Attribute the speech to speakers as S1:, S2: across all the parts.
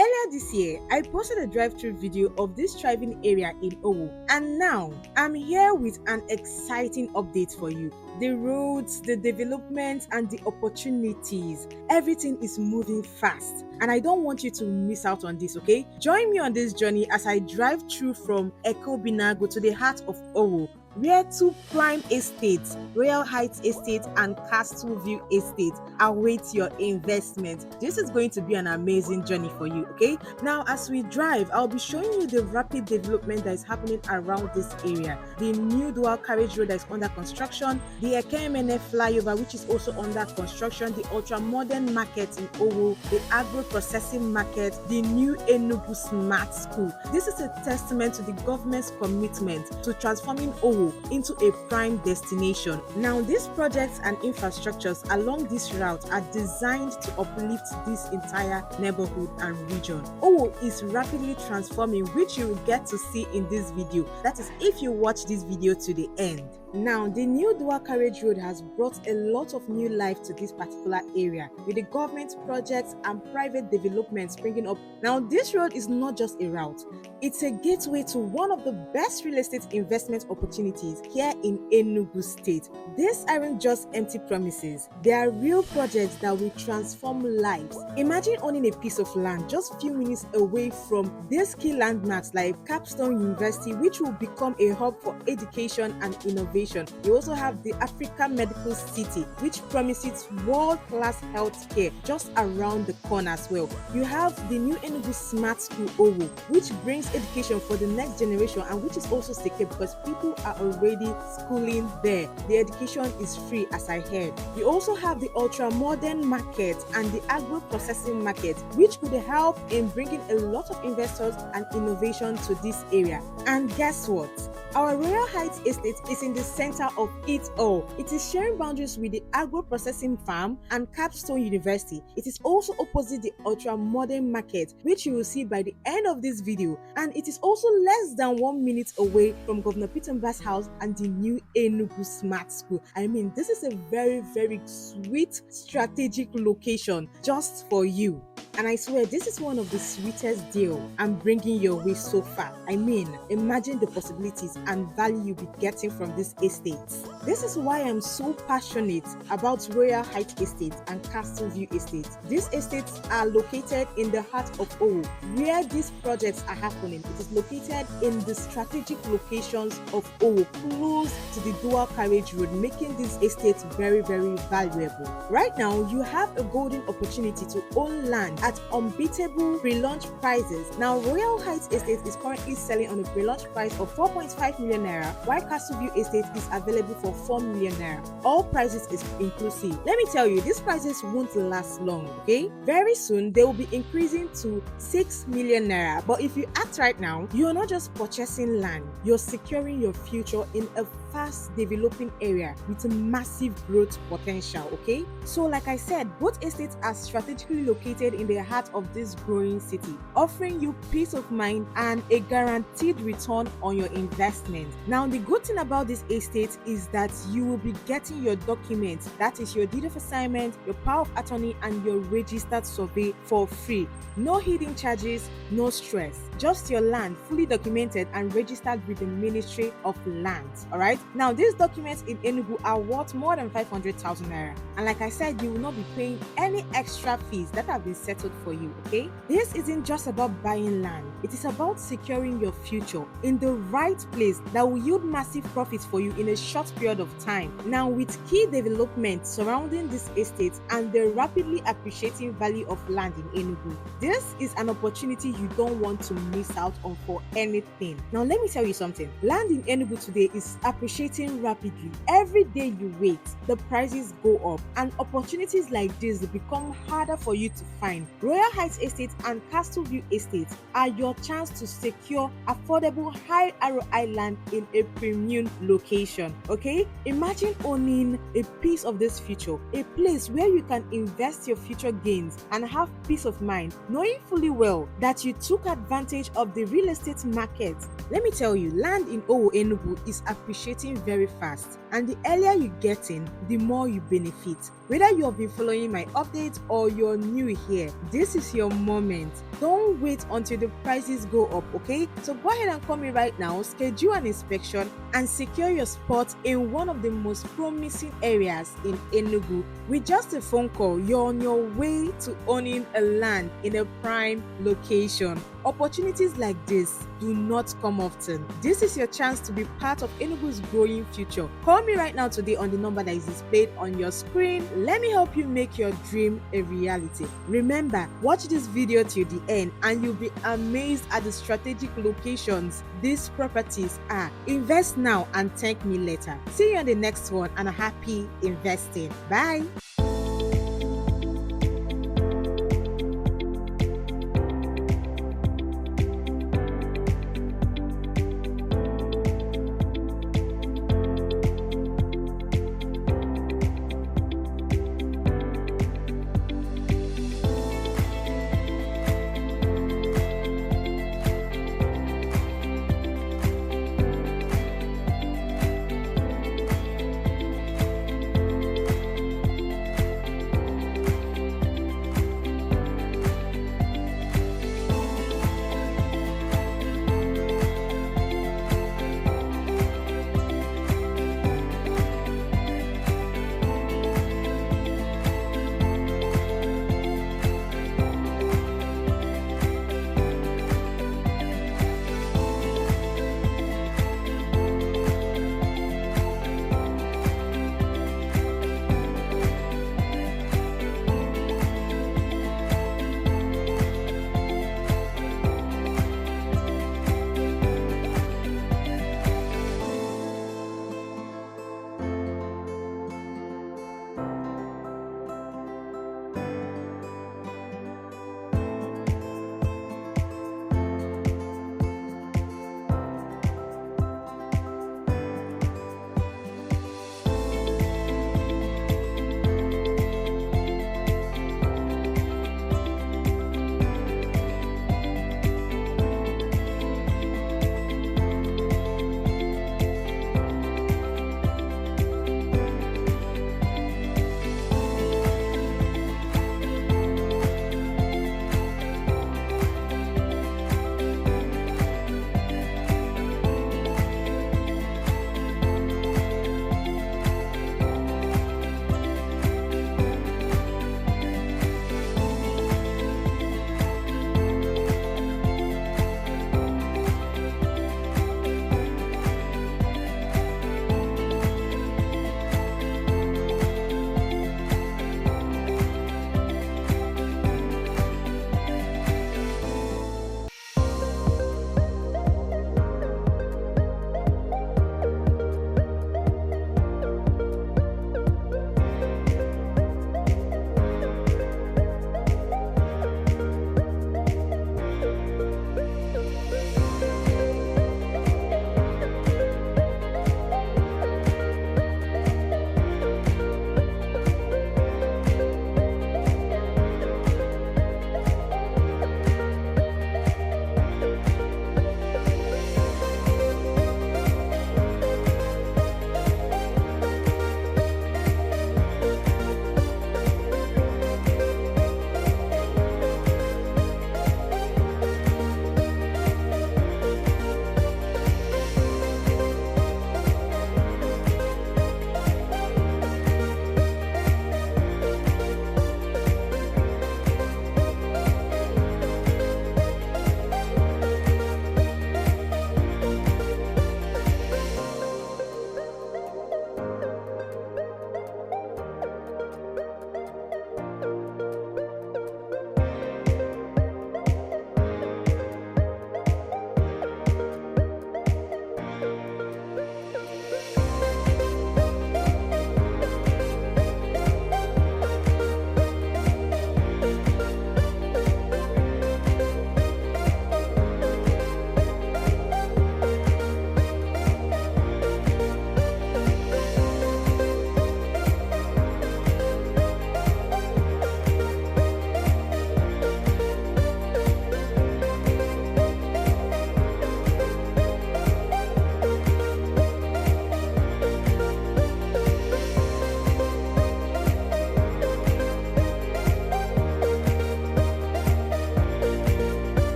S1: Earlier this year, I posted a drive-through video of this thriving area in Owo, and now I'm here with an exciting update for you. The roads, the development, and the opportunities, everything is moving fast, and I don't want you to miss out on this, okay? Join me on this journey as I drive through from Eke Obinagu to the heart of Owo, where two prime estates, Royal Heights Estate and Castleview Estate, await your investment. This is going to be an amazing journey for you, okay? Now, as we drive, I'll be showing you the rapid development that is happening around this area. The new dual carriage road that is under construction, the emene flyover, which is also under construction, the ultra-modern market in Owo, the agro processing market, the new Enugu smart school. This is a testament to the government's commitment to transforming Owo into a prime destination. Now, these projects and infrastructures along this route are designed to uplift this entire neighborhood and region. Owo is rapidly transforming, which you will get to see in this video. That is if you watch this video to the end. Now, the new dual carriage road has brought a lot of new life to this particular area, with the government projects and private developments springing up. Now, this road is not just a route, it's a gateway to one of the best real estate investment opportunities here in Enugu State. These aren't just empty promises, they are real projects that will transform lives. Imagine owning a piece of land just a few minutes away from these key landmarks like Capstone University, which will become a hub for education and innovation. You also have the Africa Medical City, which promises world-class healthcare just around the corner as well. You have the new Enugu Smart School Owo, which brings education for the next generation and which is also secure because people are already schooling there. The education is free, as I heard. You also have the ultra-modern market and the agro processing market, which could help in bringing a lot of investors and innovation to this area. And guess what? Our Royal Heights Estate is in the center of it all. It is sharing boundaries with the agro processing farm and Capstone University. It is also opposite the ultra-modern market, which you will see by the end of this video. And it is also less than 1 minute away from Governor Peter's house and the new Enugu Smart School. I mean, this is a very, very sweet strategic location just for you. And I swear, this is one of the sweetest deals I'm bringing your way so far. I mean, imagine the possibilities and value you'll be getting from these estates. This is why I'm so passionate about Royal Heights Estate and Castleview Estate. These estates are located in the heart of Owo, where these projects are happening. It is located in the strategic locations of Owo, close to the dual carriage road, making these estates very, very valuable. Right now, you have a golden opportunity to own land at unbeatable pre-launch prices. Now, Royal Heights Estate is currently selling on a pre-launch price of 4.5 million naira, while Castleview Estate is available for 4 million naira. All prices is inclusive. Let me tell you, these prices won't last long, okay? Very soon, they will be increasing to 6 million naira. But if you act right now, you're not just purchasing land, you're securing your future in a fast developing area with a massive growth potential, okay? So like I said, both estates are strategically located in the heart of this growing city, offering you peace of mind and a guaranteed return on your investment. Now, the good thing about this estate is that you will be getting your documents, that is your deed of assignment, your power of attorney, and your registered survey for free. No hidden charges, no stress. Just your land fully documented and registered with the Ministry of Lands. Alright? Now, these documents in Enugu are worth more than 500,000 naira. And like I said, you will not be paying any extra fees that have been settled for you, okay? This isn't just about buying land. It is about securing your future in the right place that will yield massive profits for you in a short period of time. Now, with key developments surrounding this estate and the rapidly appreciating value of land in Enugu, this is an opportunity you don't want to miss out on for anything. Now, let me tell you something. Land in Enugu today is appreciating rapidly. Every day you wait, the prices go up, and opportunities like this become harder for you to find. Royal Heights Estate and Castleview Estate are your chance to secure affordable high ROI land in a premium location. Okay? Imagine owning a piece of this future, a place where you can invest your future gains and have peace of mind, knowing fully well that you took advantage of the real estate market. Let me tell you, land in Owo Enugu is appreciating very fast, and the earlier you get in, the more you benefit. Whether you have been following my updates or you're new here, this is your moment. Don't wait until the prices go up, okay? So go ahead and call me right now, schedule an inspection, and secure your spot in one of the most promising areas in Enugu. With just a phone call, you're on your way to owning a land in a prime location. Opportunities like this do not come often. This is your chance to be part of Enugu's growing future. Call me right now today on the number that is displayed on your screen. Let me help you make your dream a reality. Remember, watch this video till the end and you'll be amazed at the strategic locations these properties are. Invest now and thank me later. See you on the next one and a happy investing. Bye.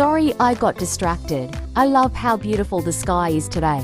S2: Sorry, I got distracted. I love how beautiful the sky is today.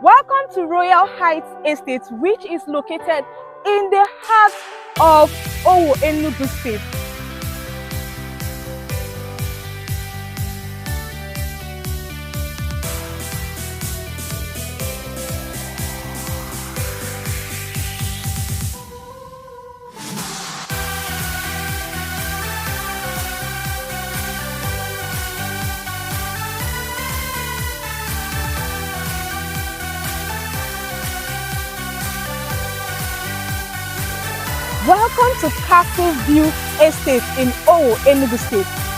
S1: Welcome to Royal Heights Estate, which is located in the heart of Owo, Enugu State. Welcome to Castleview Estate in Owo, Enugu State.